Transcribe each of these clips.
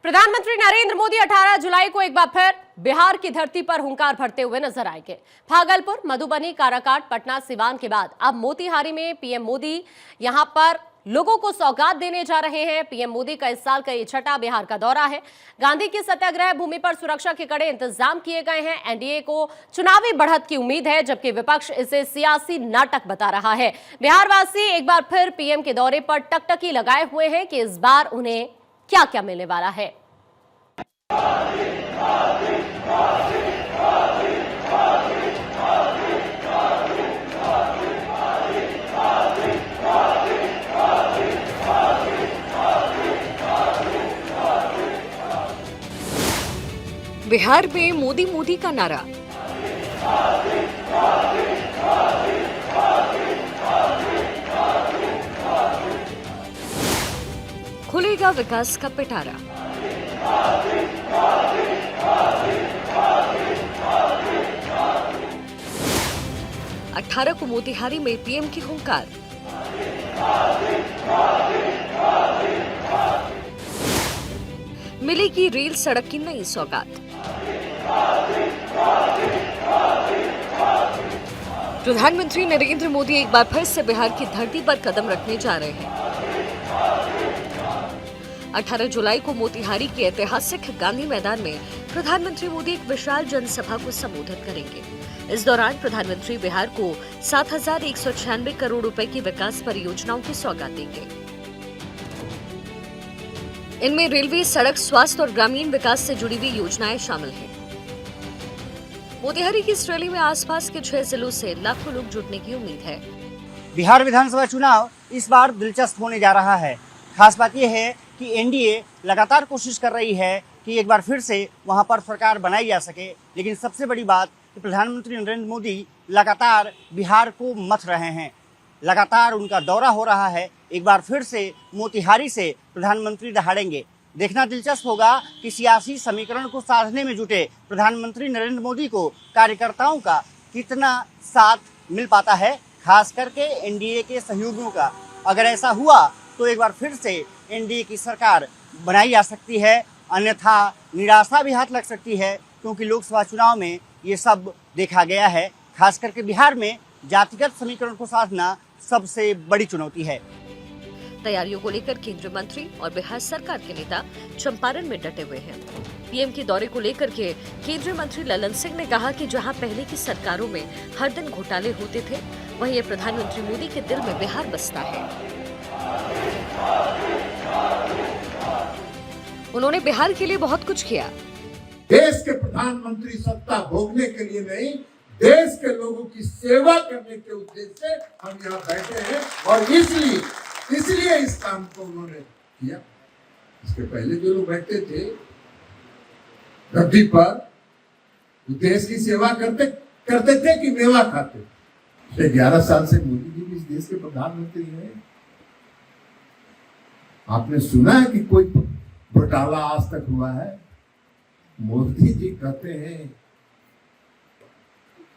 प्रधानमंत्री नरेंद्र मोदी 18 जुलाई को एक बार फिर बिहार की धरती पर हुंकार भरते हुए नजर आएंगे। भागलपुर, मधुबनी, काराकाट, पटना, सिवान के बाद अब मोतिहारी में पीएम मोदी यहां पर लोगों को सौगात देने जा रहे हैं। पीएम मोदी का इस साल का ये छठा बिहार का दौरा है। गांधी की सत्याग्रह भूमि पर सुरक्षा के कड़े इंतजाम किए गए हैं। एनडीए को चुनावी बढ़त की उम्मीद है, जबकि विपक्ष इसे सियासी नाटक बता रहा है। बिहारवासी एक बार फिर पीएम के दौरे पर टकटकी लगाए हुए हैं कि इस बार उन्हें क्या क्या मिलने वाला है। बिहार में मोदी मोदी का नारा। खुलेगा विकास का पिटारा। अठारह को मोतिहारी में पीएम की हुंकार। मिलेगी रेल सड़क की नई सौगात। प्रधानमंत्री नरेंद्र मोदी एक बार फिर से बिहार की धरती पर कदम रखने जा रहे हैं। 18 जुलाई को मोतिहारी के ऐतिहासिक गांधी मैदान में प्रधानमंत्री मोदी एक विशाल जनसभा को संबोधित करेंगे। इस दौरान प्रधानमंत्री बिहार को 7,196 करोड़ रुपए की विकास परियोजनाओं की सौगात देंगे। इनमें रेलवे, सड़क, स्वास्थ्य और ग्रामीण विकास से जुड़ी हुई योजनाएं शामिल हैं। मोतिहारी की इस रैली में आसपास के 6 जिलों से लाखों लोग जुटने की उम्मीद है। बिहार विधानसभा चुनाव इस बार दिलचस्प होने जा रहा है। खास बात यह है कि एनडीए लगातार कोशिश कर रही है कि एक बार फिर से वहां पर सरकार बनाई जा सके, लेकिन सबसे बड़ी बात कि प्रधानमंत्री नरेंद्र मोदी लगातार बिहार को मथ रहे हैं। लगातार उनका दौरा हो रहा है। एक बार फिर से मोतिहारी से प्रधानमंत्री दहाड़ेंगे। देखना दिलचस्प होगा कि सियासी समीकरण को साधने में जुटे प्रधानमंत्री नरेंद्र मोदी को कार्यकर्ताओं का कितना साथ मिल पाता है, खास करके एनडीए के सहयोगियों का। अगर ऐसा हुआ तो एक बार फिर से एनडीए की सरकार बनाई जा सकती है, अन्यथा निराशा भी हाथ लग सकती है, क्योंकि लोकसभा चुनाव में ये सब देखा गया है। खास करके बिहार में जातिगत समीकरण को साधना सबसे बड़ी चुनौती है। तैयारियों को लेकर केंद्रीय मंत्री और बिहार सरकार के नेता चंपारण में डटे हुए हैं। पीएम के दौरे को लेकर के केंद्रीय मंत्री ललन सिंह ने कहा कि जहां पहले की सरकारों में हर दिन घोटाले होते थे, वहीं ये प्रधानमंत्री मोदी के दिल में बिहार बसता है। उन्होंने बिहार के लिए बहुत कुछ किया। देश के प्रधानमंत्री सत्ता भोगने के लिए नहीं, देश के लोगों की सेवा करने के उद्देश्य से हम यहाँ बैठे हैं, और इसलिए इस काम को उन्होंने किया। इसके पहले जो लोग बैठते थे गद्दी पर, देश की सेवा करते थे कि मेवा खाते। 11 साल से मोदी जी भी इस देश के प्रधानमंत्री हैं। आपने सुना है कि कोई घोटाला आज तक हुआ है? मोदी जी कहते हैं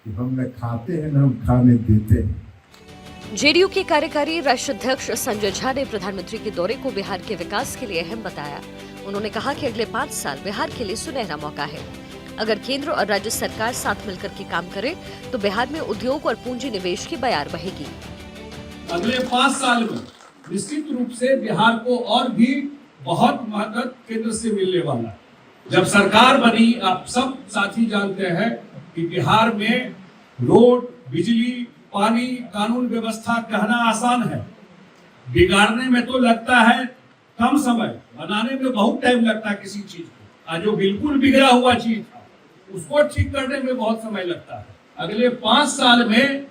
कि हम न खाते हैं न हम खाने देते हैं। जेडीयू के कार्यकारी राष्ट्राध्यक्ष संजय झा ने प्रधानमंत्री के दौरे को बिहार के विकास के लिए अहम बताया। उन्होंने कहा कि अगले 5 साल बिहार के लिए सुनहरा मौका है। अगर केंद्र और राज्य सरकार साथ मिलकर के काम करे तो बिहार में उद्योग और पूंजी निवेश की बयार बहेगी। अगले 5 साल में निश्चित रूप से बिहार को और भी बहुत मदद केंद्र से मिलने वाला है। जब सरकार बनी, आप सब साथी जानते हैं कि बिहार में रोड, बिजली, पानी, कानून व्यवस्था कहना आसान है, बिगाड़ने में तो लगता है कम समय, बनाने में बहुत टाइम लगता है किसी चीज को। और जो बिल्कुल बिगड़ा हुआ चीज था उसको ठीक करने में बहुत समय लगता है। अगले 5 साल में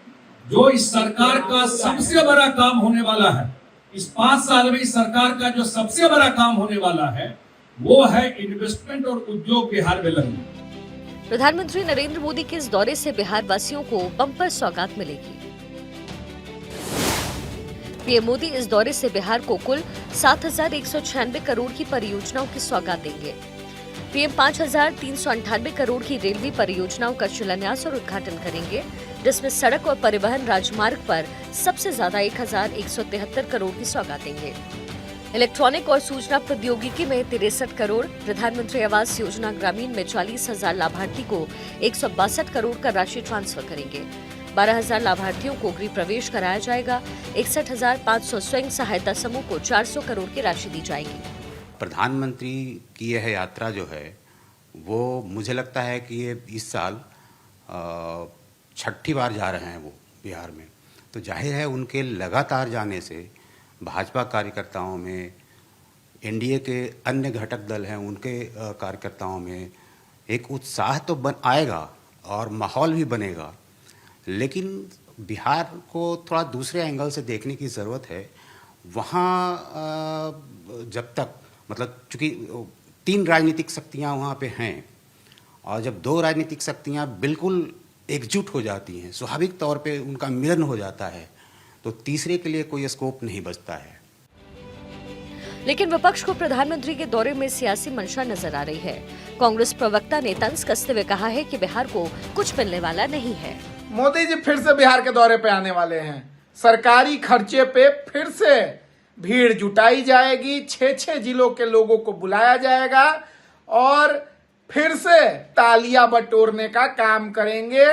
जो इस सरकार का सबसे बड़ा काम होने वाला है, इस 5 साल में इस सरकार का जो सबसे बड़ा काम होने वाला है, वो है इन्वेस्टमेंट और उद्योग बिहार में लगना। प्रधानमंत्री नरेंद्र मोदी के इस दौरे से बिहार वासियों को बम्पर सौगात मिलेगी। पीएम मोदी इस दौरे से बिहार को कुल 7,196 करोड़ की परियोजनाओं की सौगात देंगे। पीएम 5,398 करोड़ की रेलवे परियोजनाओं का शिलान्यास और उद्घाटन करेंगे, जिसमें सड़क और परिवहन राजमार्ग पर सबसे ज्यादा 1,173 करोड़ की सौगात देंगे। इलेक्ट्रॉनिक और सूचना प्रौद्योगिकी में 63 करोड़, प्रधानमंत्री आवास योजना ग्रामीण में 40,000 लाभार्थी को 162 करोड़ का राशि ट्रांसफर करेंगे। 12,000 लाभार्थियों को गृह प्रवेश कराया जाएगा। 61,500 स्वयं सहायता समूह को 400 करोड़ की राशि दी जाएगी। प्रधानमंत्री की यह यात्रा जो है वो मुझे लगता है कि ये इस साल 6ठी बार जा रहे हैं वो बिहार में, तो जाहिर है उनके लगातार जाने से भाजपा कार्यकर्ताओं में, एनडीए के अन्य घटक दल हैं उनके कार्यकर्ताओं में एक उत्साह तो आएगा और माहौल भी बनेगा, लेकिन बिहार को थोड़ा दूसरे एंगल से देखने की ज़रूरत है। वहाँ जब तक मतलब चूँकि 3 राजनीतिक शक्तियाँ वहाँ पे हैं और जब 2 राजनीतिक शक्तियाँ बिल्कुल एकजुट हो जाती हैं, स्वाभाविक तौर पे उनका मिलन हो जाता है, तो तीसरे के लिए कोई स्कोप नहीं बचता है। लेकिन विपक्ष को प्रधानमंत्री के दौरे में सियासी मंशा नजर आ रही है। कांग्रेस प्रवक्ता ने तंज कसते हुए कहा है कि बिहार को कुछ मिलने वाला नहीं है। मोदी जी फिर से बिहार के दौरे पे आने वाले हैं। सरकारी खर्चे पे फिर से भीड़ जुटाई जाएगी, 6 जिलों के लोगों को बुलाया जाएगा और फिर से तालियां बटोरने का काम करेंगे।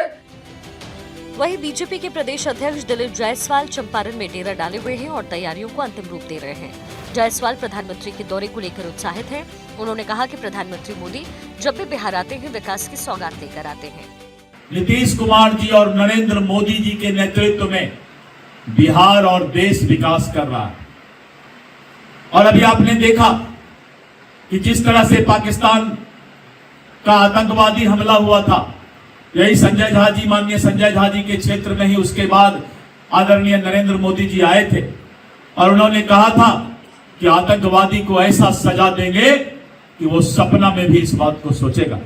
वहीं बीजेपी के प्रदेश अध्यक्ष दिलीप जायसवाल चंपारण में डेरा डाले हुए हैं और तैयारियों को अंतिम रूप दे रहे हैं। जायसवाल प्रधानमंत्री के दौरे को लेकर उत्साहित हैं। उन्होंने कहा कि प्रधानमंत्री मोदी जब भी बिहार आते हैं विकास की सौगात लेकर आते हैं। नीतीश कुमार जी और नरेंद्र मोदी जी के नेतृत्व में बिहार और देश विकास कर रहा है। और अभी आपने देखा कि जिस तरह से पाकिस्तान का आतंकवादी हमला हुआ था, यही संजय झा जी, माननीय संजय झा जी के क्षेत्र में ही उसके बाद आदरणीय नरेंद्र मोदी जी आए थे और उन्होंने कहा था कि आतंकवादी को ऐसा सजा देंगे कि वो सपना में भी इस बात को सोचेगा।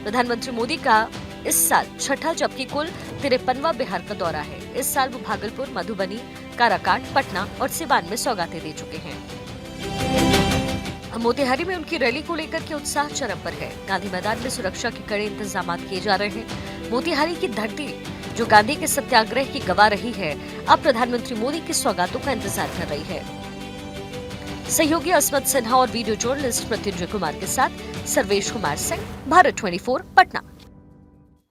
प्रधानमंत्री मोदी का इस साल 6ठा जबकि कुल 53वां बिहार का दौरा है। इस साल वो भागलपुर, मधुबनी, काराकाट, पटना और सिवान में सौगातें दे चुके हैं। मोतिहारी में उनकी रैली को लेकर के उत्साह चरम पर है। गांधी मैदान में सुरक्षा के कड़े इंतजाम किए जा रहे हैं। मोतिहारी की धरती जो गांधी के सत्याग्रह की गवाह रही है, अब प्रधानमंत्री मोदी की सौगातों का इंतजार कर रही है। सहयोगी अस्मत सिन्हा और वीडियो जर्नलिस्ट मृत्युंजय कुमार के साथ सर्वेश कुमार सिंह, भारत 24 पटना।